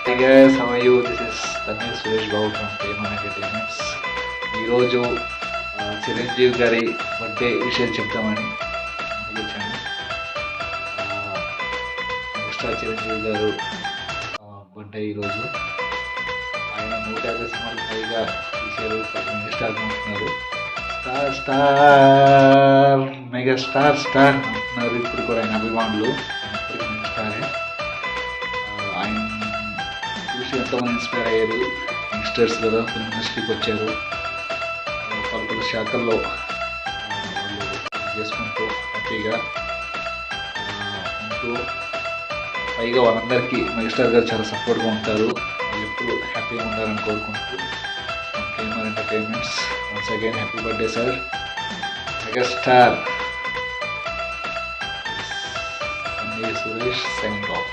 Hey guys, how are you? This is Tanvir Suresh Babu from Payman Entertainments. ఈరోజు చిరంజీవి గారి birthday విషయం చెప్తామని ముందుకు వచ్చాను. మెగాస్టార్ చిరంజీవి గారు బర్త్డే ఈరోజు. ఆయన 150 సినిమాలు పైగా తీశారు. మెగాస్టార్ అంటున్నారు, స్టార్ స్టార్ మెగాస్టార్ స్టార్ అంటున్నారు. ఇప్పుడు కూడా ఆయన అభిమానులు ఇప్పటికీ మెగాస్టారే. ఆయన చూసి ఎంతోమంది ఇన్స్పైర్ అయ్యారు. యంగ్స్టర్స్ కదా ఫిల్మ్ ఇండస్ట్రీకి వచ్చారు. పలు శాఖల్లో వాళ్ళు చేసుకుంటూ హ్యాపీగా ఉంటూ, పైగా వాళ్ళందరికీ మెగాస్టార్ గారు చాలా సపోర్ట్గా ఉంటారు. వాళ్ళు ఎప్పుడు హ్యాపీగా ఉండాలని కోరుకుంటూ KMR entertainments once again happy birthday sir megastar. Suresh signing off.